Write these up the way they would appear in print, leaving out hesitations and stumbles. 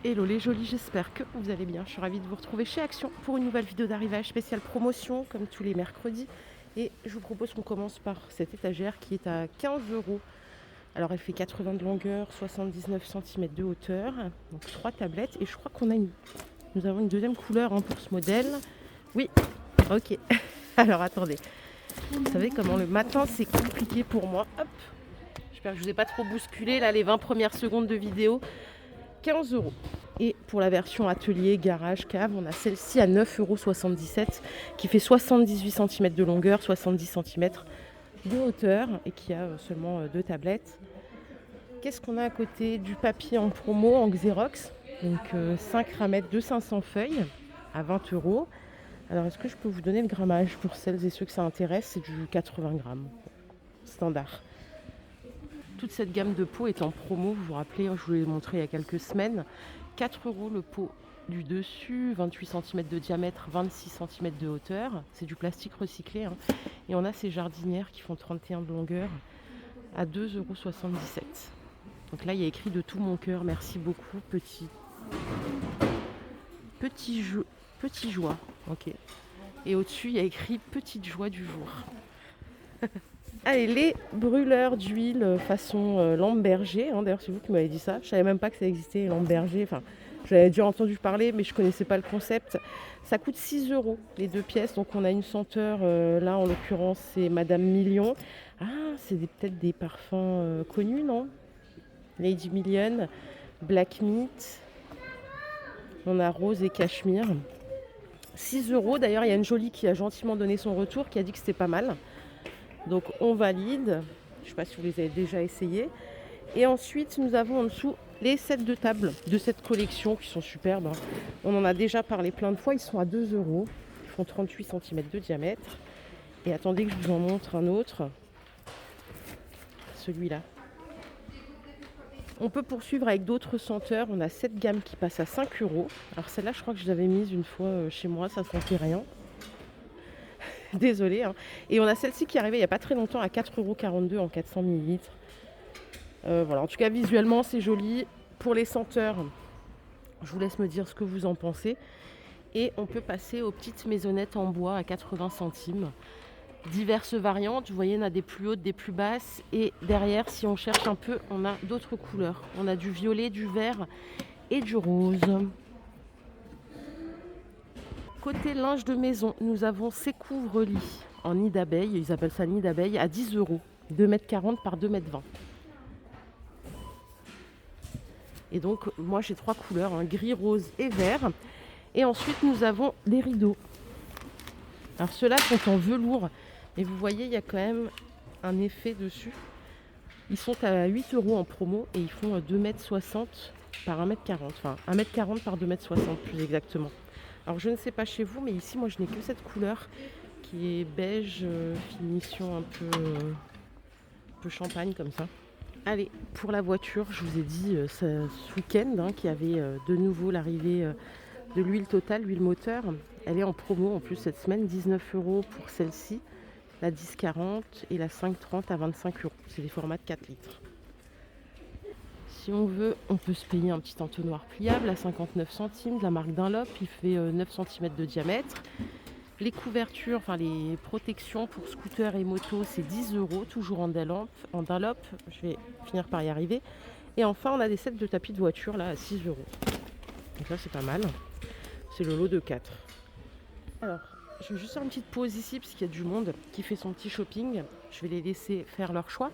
Hello les jolis, j'espère que vous allez bien. Je suis ravie de vous retrouver chez Action pour une nouvelle vidéo d'arrivage spéciale promotion comme tous les mercredis. Et je vous propose qu'on commence par cette étagère qui est à 15 euros. Alors elle fait 80 de longueur, 79 cm de hauteur, donc 3 tablettes. Et je crois nous avons une deuxième couleur pour ce modèle. Oui, ok. Alors attendez, vous savez comment le matin c'est compliqué pour moi. Hop, j'espère que je ne vous ai pas trop bousculé là les 20 premières secondes de vidéo. 15 euros. Et pour la version atelier, garage, cave, on a celle-ci à 9,77 € qui fait 78 cm de longueur, 70 cm de hauteur et qui a seulement 2 tablettes. Qu'est-ce qu'on a à côté? Du papier en promo en Xerox, donc 5 ramettes de 500 feuilles à 20 euros. Alors est-ce que je peux vous donner le grammage pour celles et ceux que ça intéresse? C'est du 80 grammes, standard. Toute cette gamme de pots est en promo, vous vous rappelez, je vous l'ai montré il y a quelques semaines. 4 € le pot du dessus, 28 cm de diamètre, 26 cm de hauteur. C'est du plastique recyclé. Et on a ces jardinières qui font 31 de longueur à 2,77 €. Donc là, il y a écrit de tout mon cœur, merci beaucoup, petit joie. Ok. Et au-dessus, il y a écrit petite joie du jour. Allez, les brûleurs d'huile façon Lamberger. D'ailleurs, c'est vous qui m'avez dit ça. Je savais même pas que ça existait, Lamberger. Enfin, j'avais déjà entendu parler, mais je connaissais pas le concept. Ça coûte 6 € les 2 pièces. Donc, on a une senteur. Là, en l'occurrence, c'est Madame Million. Ah, c'est peut-être des parfums connus, non? Lady Million, Black Meat. On a rose et cachemire. 6 €. D'ailleurs, il y a une jolie qui a gentiment donné son retour, qui a dit que c'était pas mal. Donc on valide. Je ne sais pas si vous les avez déjà essayés. Et ensuite, nous avons en dessous les sets de table de cette collection qui sont superbes. On en a déjà parlé plein de fois. Ils sont à 2 €. Ils font 38 cm de diamètre. Et attendez que je vous en montre un autre. Celui-là. On peut poursuivre avec d'autres senteurs. On a cette gamme qui passe à 5 €. Alors celle-là, je crois que je l'avais mise une fois chez moi. Ça ne sentait rien. Désolée. Et on a celle-ci qui est arrivée il n'y a pas très longtemps à 4,42 € en 400 ml. Voilà, en tout cas visuellement c'est joli. Pour les senteurs, je vous laisse me dire ce que vous en pensez. Et on peut passer aux petites maisonnettes en bois à 80 centimes. Diverses variantes, vous voyez, on a des plus hautes, des plus basses. Et derrière, si on cherche un peu, on a d'autres couleurs. On a du violet, du vert et du rose. Côté linge de maison, nous avons ces couvre-lits en nid d'abeille. Ils appellent ça nid d'abeille à 10 €. 2,40 m par 2,20 m. Et donc, moi, j'ai 3 couleurs, gris, rose et vert. Et ensuite, nous avons des rideaux. Alors, ceux-là sont en velours. Et vous voyez, il y a quand même un effet dessus. Ils sont à 8 € en promo et ils font 2,60 m par 1,40 m. Enfin, 1,40 m par 2,60 m plus exactement. Alors, je ne sais pas chez vous, mais ici, moi, je n'ai que cette couleur qui est beige, finition un peu champagne comme ça. Allez, pour la voiture, je vous ai dit ce week-end qu'il y avait de nouveau l'arrivée de l'huile Total, l'huile moteur. Elle est en promo en plus cette semaine, 19 € pour celle-ci, la 10,40 et la 5,30 à 25 €. C'est des formats de 4 litres. Si on veut, on peut se payer un petit entonnoir pliable à 59 centimes de la marque Dunlop. Il fait 9 cm de diamètre. Les couvertures, enfin les protections pour scooter et moto, c'est 10 €, toujours en Dunlop. Je vais finir par y arriver. Et enfin, on a des sets de tapis de voiture là à 6 €. Donc là, c'est pas mal. C'est le lot de 4. Alors, je vais juste faire une petite pause ici parce qu'il y a du monde qui fait son petit shopping. Je vais les laisser faire leur choix.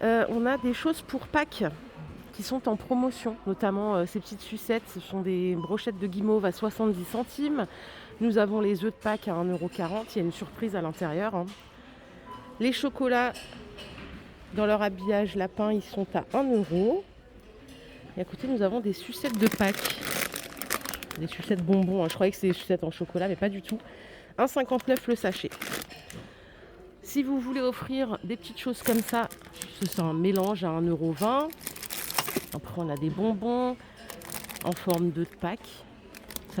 On a des choses pour Pâques qui sont en promotion, notamment ces petites sucettes. Ce sont des brochettes de guimauve à 70 centimes. Nous avons les œufs de Pâques à 1,40 €. Il y a une surprise à l'intérieur. Les chocolats, dans leur habillage lapin, ils sont à 1 €. Et à côté, nous avons des sucettes de Pâques. Des sucettes bonbons. Je croyais que c'était des sucettes en chocolat, mais pas du tout. 1,59 € le sachet. Si vous voulez offrir des petites choses comme ça, c'est un mélange à 1,20 €. Après, on a des bonbons en forme d'œufs de Pâques.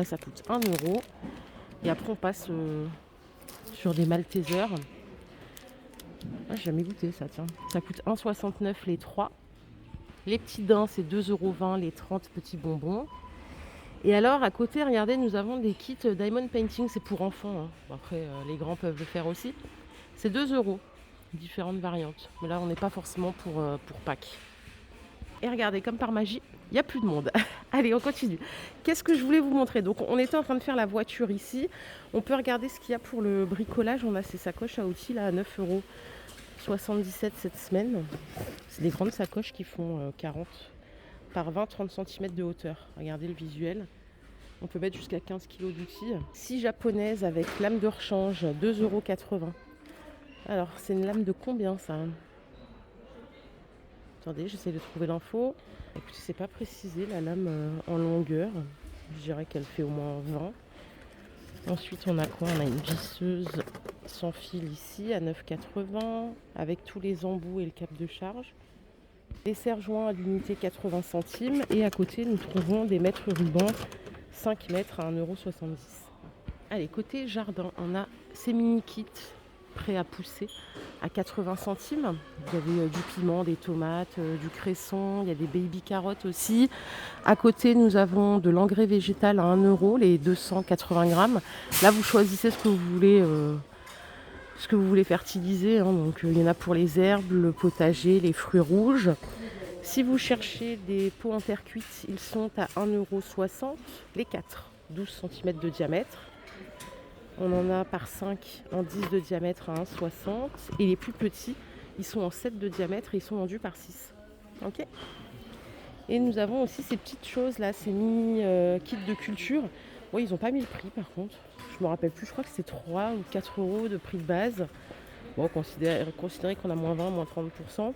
Ça coûte 1 €. Et après, on passe sur des Maltesers. Ah, j'ai jamais goûté ça, tiens. Ça coûte 1,69 € les 3. Les petits daims, c'est 2,20 €, les 30 petits bonbons. Et alors, à côté, regardez, nous avons des kits Diamond Painting, c'est pour enfants, hein. Bon, après, les grands peuvent le faire aussi. C'est 2 €, différentes variantes. Mais là, on n'est pas forcément pour Pâques. Et regardez, comme par magie, il n'y a plus de monde. Allez, on continue. Qu'est-ce que je voulais vous montrer? Donc, on était en train de faire la voiture ici. On peut regarder ce qu'il y a pour le bricolage. On a ces sacoches à outils là à 9,77 € cette semaine. C'est des grandes sacoches qui font 40 par 20-30 cm de hauteur. Regardez le visuel. On peut mettre jusqu'à 15 kg d'outils. 6 japonaises avec lame de rechange, 2,80 €. Alors, c'est une lame de combien ça? Attendez, j'essaie de trouver l'info. Écoutez, c'est pas précisé la lame en longueur. Je dirais qu'elle fait au moins 20. Ensuite, on a quoi? On a une visseuse sans fil ici à 9,80 € avec tous les embouts et le cap de charge. Les serre-joints à l'unité 80 centimes. Et à côté, nous trouvons des mètres rubans 5 mètres à 1,70 €. Allez, côté jardin, on a ces mini kits prêts à pousser à 80 centimes. Vous avez du piment, des tomates, du cresson, il y a des baby carottes aussi. À côté, nous avons de l'engrais végétal à 1 €, les 280 grammes. Là, vous choisissez ce que vous voulez fertiliser, hein. Donc, il y en a pour les herbes, le potager, les fruits rouges. Si vous cherchez des pots en terre cuite, ils sont à 1,60 € les 4, 12 cm de diamètre. On en a par 5 en 10 de diamètre à 1,60 €. Et les plus petits, ils sont en 7 de diamètre et ils sont vendus par 6. Ok. Et nous avons aussi ces petites choses là, ces mini kits de culture. Bon, ils n'ont pas mis le prix par contre. Je ne me rappelle plus, je crois que c'est 3 ou 4 € de prix de base. Bon, considérez qu'on a moins 20, moins 30%.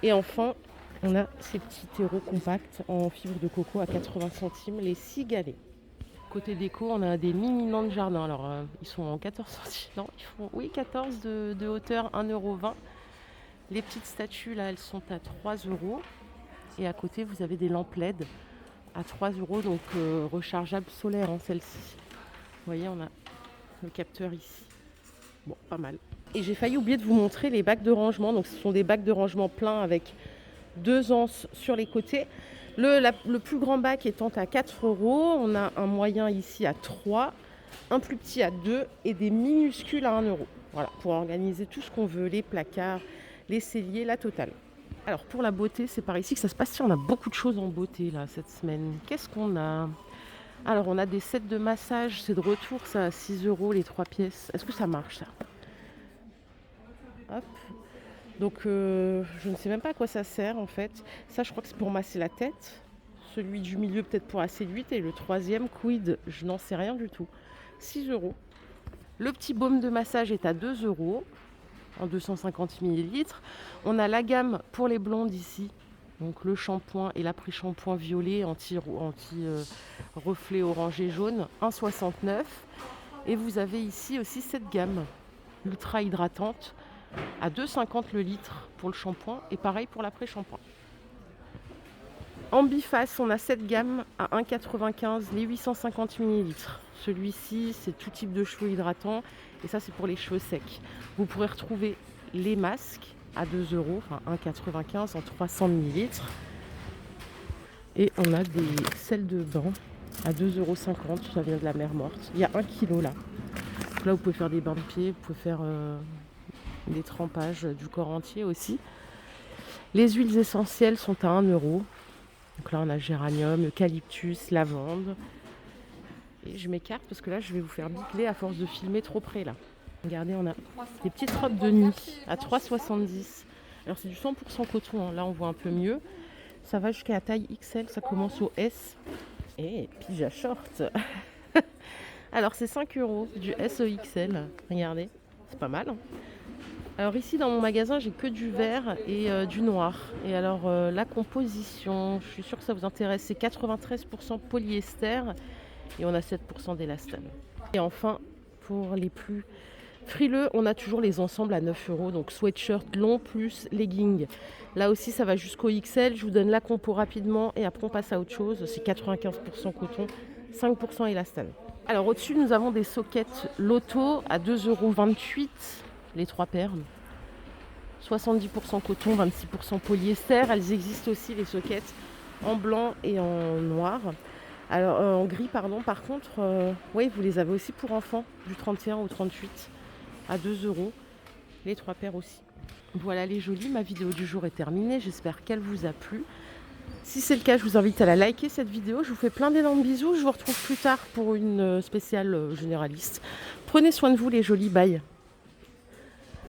Et enfin, on a ces petits terreaux compacts en fibre de coco à 80 centimes, les 6 galets. Côté déco, on a des mini nains de jardin. Alors, ils sont en 14 centimes. Non, ils font 14 de hauteur, 1,20 €. Les petites statues, là, elles sont à 3 €. Et à côté, vous avez des lampes LED à 3 €, donc rechargeables solaires, hein, celle-ci. Vous voyez, on a le capteur ici. Bon, pas mal. Et j'ai failli oublier de vous montrer les bacs de rangement. Donc, ce sont des bacs de rangement pleins avec 2 anses sur les côtés. Le plus grand bac étant à 4 €, on a un moyen ici à 3, un plus petit à 2 et des minuscules à 1 €. Voilà, pour organiser tout ce qu'on veut, les placards, les celliers, la totale. Alors pour la beauté, c'est par ici que ça se passe. Si on a beaucoup de choses en beauté là cette semaine. Qu'est-ce qu'on a? Alors on a des sets de massage, c'est de retour ça à 6 € les 3 pièces. Est-ce que ça marche ça? Hop. Donc je ne sais même pas à quoi ça sert en fait. Ça je crois que c'est pour masser la tête. Celui du milieu peut-être pour la séduite. Et le troisième, quid, je n'en sais rien du tout. 6 €. Le petit baume de massage est à 2 € en 250 ml. On a la gamme pour les blondes ici. Donc le shampoing et l'après-shampoing violet anti-reflet orangé jaune, 1,69 €. Et vous avez ici aussi cette gamme ultra hydratante à 2,50 € le litre pour le shampoing et pareil pour l'après-shampoing. En biface, on a cette gamme à 1,95 € les 850 ml. Celui-ci, c'est tout type de cheveux hydratants et ça, c'est pour les cheveux secs. Vous pourrez retrouver les masques à 2 €, enfin 1,95 € en 300 ml. Et on a des sels de bain à 2,50 €, ça vient de la mer morte. Il y a 1 kg là. Donc là, vous pouvez faire des bains de pieds, vous pouvez faire des trempages du corps entier aussi. Les huiles essentielles sont à 1 €. Donc là, on a géranium, eucalyptus, lavande. Et je m'écarte parce que là, je vais vous faire bicler à force de filmer trop près là. Regardez, on a des petites robes de nuit à 3,70 €. Alors c'est du 100% coton, hein. Là on voit un peu mieux. Ça va jusqu'à la taille XL, ça commence au S. Et pyjama short. Alors c'est 5 € du S au XL. Regardez, c'est pas mal, hein. Alors ici dans mon magasin, j'ai que du vert et du noir. Et alors la composition, je suis sûre que ça vous intéresse, c'est 93% polyester et on a 7% d'élastane. Et enfin, pour les plus frileux, on a toujours les ensembles à 9 €, donc sweatshirt long plus legging. Là aussi, ça va jusqu'au XL. Je vous donne la compo rapidement et après on passe à autre chose. C'est 95% coton, 5% élastane. Alors au-dessus, nous avons des sockets Lotto à 2,28 € les 3 paires. 70% coton, 26% polyester. Elles existent aussi, les soquettes, en blanc et en noir. Alors, en gris, pardon. Par contre, oui, vous les avez aussi pour enfants, du 31 au 38 à 2 €. Les 3 paires aussi. Voilà les jolies, ma vidéo du jour est terminée. J'espère qu'elle vous a plu. Si c'est le cas, je vous invite à la liker cette vidéo. Je vous fais plein d'énormes bisous. Je vous retrouve plus tard pour une spéciale généraliste. Prenez soin de vous les jolies, bye.